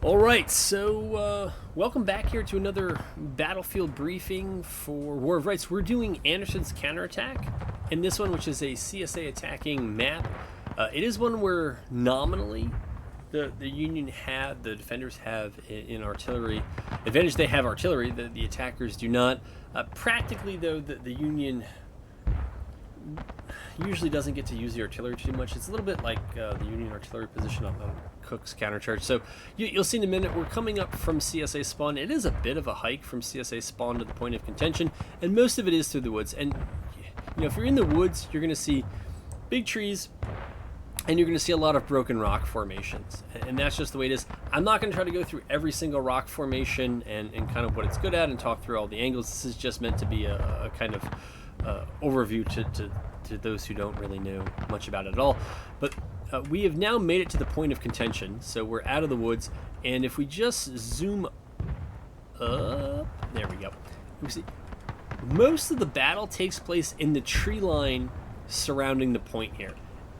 Alright, so welcome back here to another battlefield briefing for War of Rights. We're doing Anderson's Counterattack in this one, which is a CSA attacking map. It is one where nominally the Union have, the defenders have in artillery advantage. They have artillery, the attackers do not. Practically though, the Union usually doesn't get to use the artillery too much. It's a little bit like the Union artillery position on Cook's countercharge. So you'll see in a minute, we're coming up from CSA spawn. It is a bit of a hike from CSA spawn to the point of contention, and most of it is through the woods. And you know, if you're in the woods, you're going to see big trees, and you're going to see a lot of broken rock formations. And that's just the way it is. I'm not going to try to go through every single rock formation and kind of what it's good at and talk through all the angles. This is just meant to be a kind of overview to those who don't really know much about it at all. But we have now made it to the point of contention, so we're out of the woods, and if we just zoom up, there we go. We see most of the battle takes place in the tree line surrounding the point here,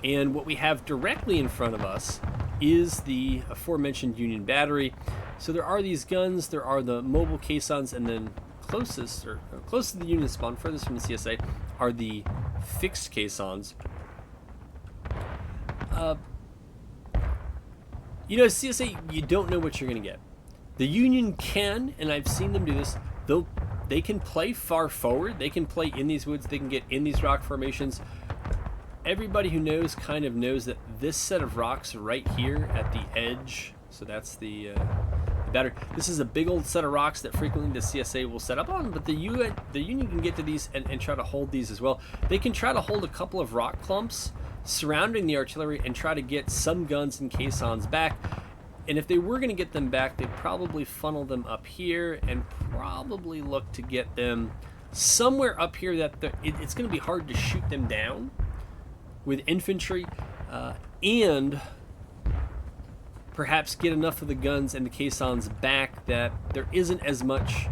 and what we have directly in front of us is the aforementioned Union battery. So there are these guns, there are the mobile caissons, and then closest to the Union spawn, furthest from the CSA, are the fixed caissons. You know, CSA, you don't know what you're going to get. The Union can, and I've seen them do this, they can play far forward, they can play in these woods, they can get in these rock formations. Everybody who knows kind of knows that this set of rocks right here at the edge, so that's the battery. This is a big old set of rocks that frequently the CSA will set up on, but the Union can get to these and try to hold these as well. They can try to hold a couple of rock clumps surrounding the artillery and try to get some guns and caissons back. And if they were going to get them back, they'd probably funnel them up here and probably look to get them somewhere up here that it's going to be hard to shoot them down with infantry, and perhaps get enough of the guns and the caissons back that there isn't as much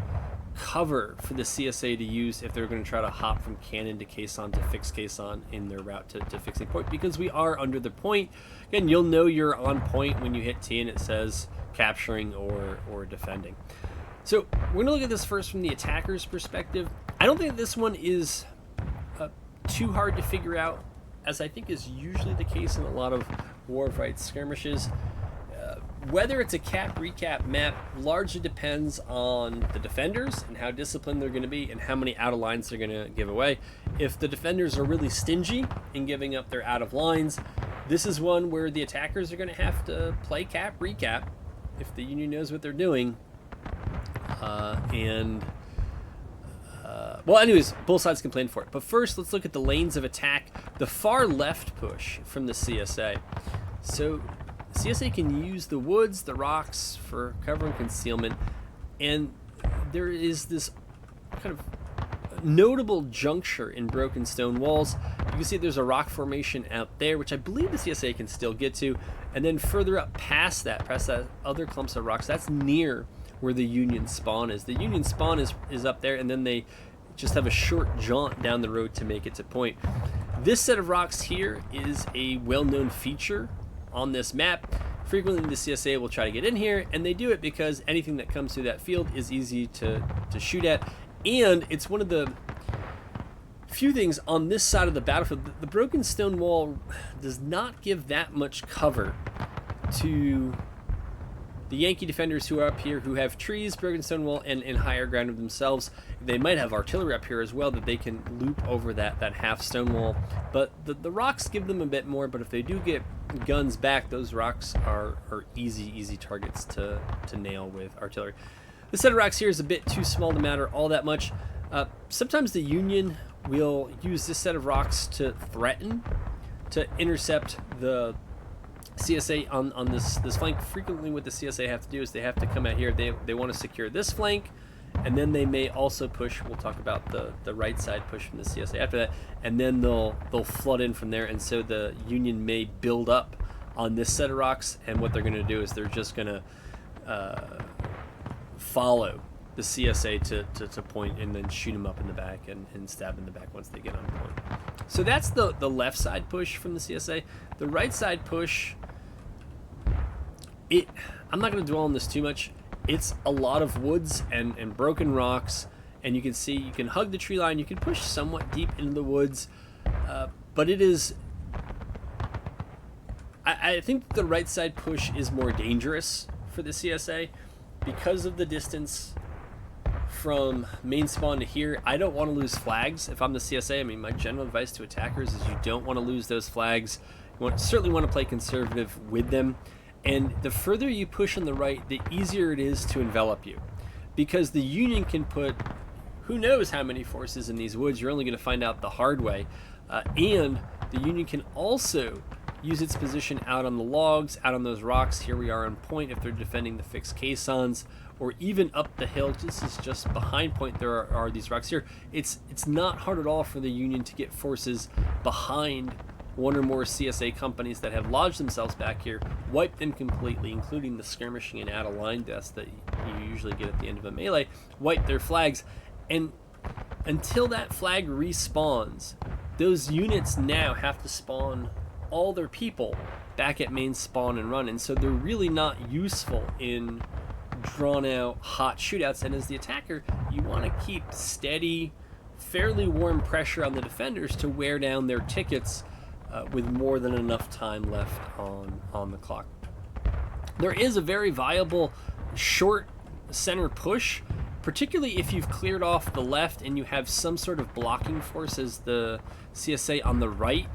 cover for the CSA to use if they're going to try to hop from cannon to caisson to fixed caisson in their route to fixing point, because we are under the point. Again, you'll know you're on point when you hit T and it says capturing or defending. So we're going to look at this first from the attacker's perspective. I don't think this one is too hard to figure out, as I think is usually the case in a lot of War of Rights skirmishes. Whether it's a cap-recap map largely depends on the defenders and how disciplined they're going to be and how many out of lines they're going to give away. If the defenders are really stingy in giving up their out of lines, this is one where the attackers are going to have to play cap-recap if the Union knows what they're doing. Well, anyways, both sides can plan for it. But first, let's look at the lanes of attack. The far left push from the CSA. So CSA can use the woods, the rocks for cover and concealment, and there is this kind of notable juncture in broken stone walls. You can see there's a rock formation out there, which I believe the CSA can still get to, and then further up past that other clumps of rocks, that's near where the Union spawn is. The Union spawn is up there, and then they just have a short jaunt down the road to make it to point. This set of rocks here is a well-known feature on this map. Frequently the CSA will try to get in here, and they do it because anything that comes through that field is easy to shoot at, and it's one of the few things on this side of the battlefield. The broken stone wall does not give that much cover to the Yankee defenders who are up here, who have trees, broken stone wall, and higher ground of themselves. They might have artillery up here as well that they can loop over that half stone wall. But the rocks give them a bit more, but if they do get guns back, those rocks are easy targets to nail with artillery. This set of rocks here is a bit too small to matter all that much. Sometimes the Union will use this set of rocks to threaten, to intercept the CSA on this flank. Frequently what the CSA have to do is they have to come out here, they want to secure this flank, and then they may also push, we'll talk about the right side push from the CSA after that, and then they'll flood in from there, and so the Union may build up on this set of rocks, and what they're going to do is they're just going to follow the CSA to point and then shoot them up in the back and stab in the back once they get on point. So that's the left side push from the CSA. The right side push I'm not going to dwell on this too much. It's a lot of woods and broken rocks, and you can see you can hug the tree line, you can push somewhat deep into the woods, but it is... I think the right side push is more dangerous for the CSA because of the distance from main spawn to here. I don't want to lose flags if I'm the CSA. I mean, my general advice to attackers is you don't want to lose those flags. You certainly want to play conservative with them. And the further you push on the right, the easier it is to envelop you. Because the Union can put who knows how many forces in these woods. You're only going to find out the hard way. And the Union can also use its position out on the logs, out on those rocks. Here we are on point if they're defending the fixed caissons, or even up the hill. This is just behind point. There are these rocks here. It's not hard at all for the Union to get forces behind one or more CSA companies that have lodged themselves back here, wipe them completely, including the skirmishing and out of line deaths that you usually get at the end of a melee, wipe their flags, and until that flag respawns, those units now have to spawn all their people back at main spawn and run, and so they're really not useful in drawn out hot shootouts. And as the attacker, you want to keep steady, fairly warm pressure on the defenders to wear down their tickets with more than enough time left on the clock. There is a very viable short center push, particularly if you've cleared off the left and you have some sort of blocking force as the CSA on the right,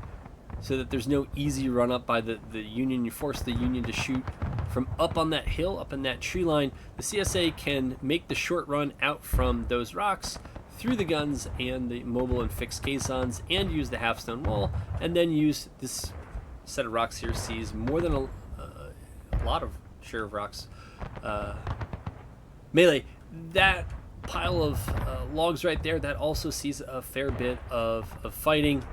so that there's no easy run up by the Union. You force the Union to shoot from up on that hill, up in that tree line. The CSA can make the short run out from those rocks through the guns and the mobile and fixed caissons, and use the half stone wall, and then use this set of rocks here. Sees more than a lot of share of rocks melee. That pile of logs right there, that also sees a fair bit of fighting.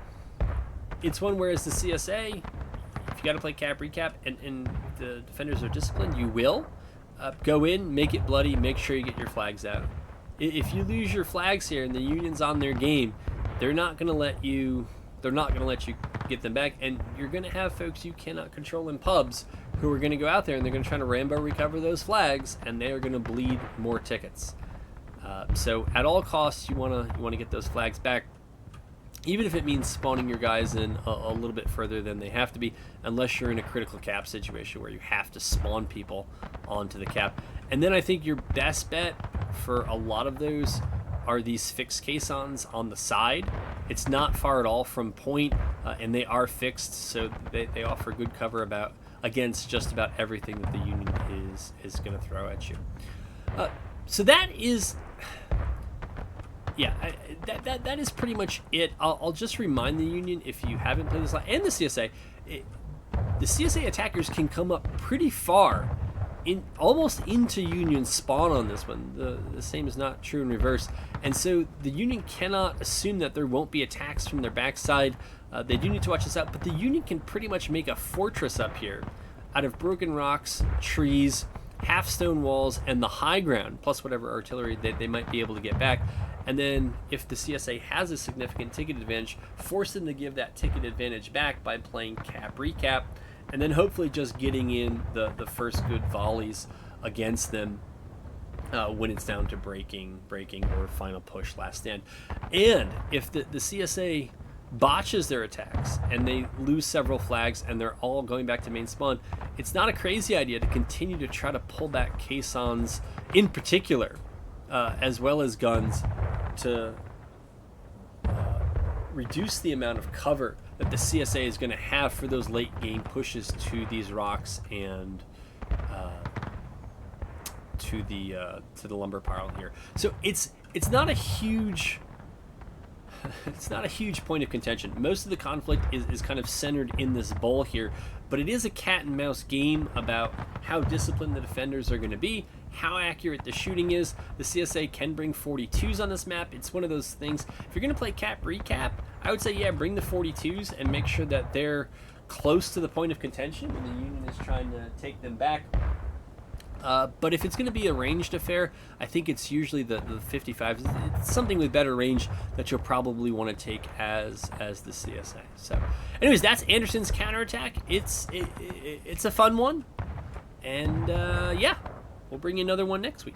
It's one whereas the CSA, if you got to play cap recap and the defenders are disciplined, you will go in, make it bloody, make sure you get your flags out. If you lose your flags here and the Union's on their game, they're not going to let you get them back, and you're going to have folks you cannot control in pubs who are going to go out there and they're going to try to Rambo recover those flags, and they are going to bleed more tickets. So at all costs, you want to get those flags back, even if it means spawning your guys in a little bit further than they have to be, unless you're in a critical cap situation where you have to spawn people onto the cap. And then I think your best bet for a lot of those are these fixed caissons on the side. It's not far at all from point, and they are fixed, so they offer good cover against just about everything that the Union is going to throw at you. So that is... Yeah, that is pretty much it. I'll just remind the Union, if you haven't played this lot, and the CSA, the CSA attackers can come up pretty far, almost into Union spawn on this one. The same is not true in reverse. And so the Union cannot assume that there won't be attacks from their backside. They do need to watch this out, but the Union can pretty much make a fortress up here out of broken rocks, trees, half stone walls, and the high ground, plus whatever artillery they might be able to get back. And then if the CSA has a significant ticket advantage, force them to give that ticket advantage back by playing cap recap, and then hopefully just getting in the first good volleys against them when it's down to breaking or final push, last stand. And if the CSA botches their attacks and they lose several flags and they're all going back to main spawn, it's not a crazy idea to continue to try to pull back caissons in particular, as well as guns, to reduce the amount of cover that the CSA is going to have for those late game pushes to these rocks and to the lumber pile here. So it's not a huge point of contention. Most of the conflict is kind of centered in this bowl here, but it is a cat and mouse game about how disciplined the defenders are going to be, how accurate the shooting is. The CSA can bring 42s on this map. It's one of those things, if you're going to play cap recap, I would say, yeah, bring the 42s and make sure that they're close to the point of contention when the Union is trying to take them back. But if it's going to be a ranged affair, I think it's usually the 55s. It's something with better range that you'll probably want to take as the CSA. So anyways, that's Anderson's Counterattack. It's a fun one, And yeah, we'll bring you another one next week.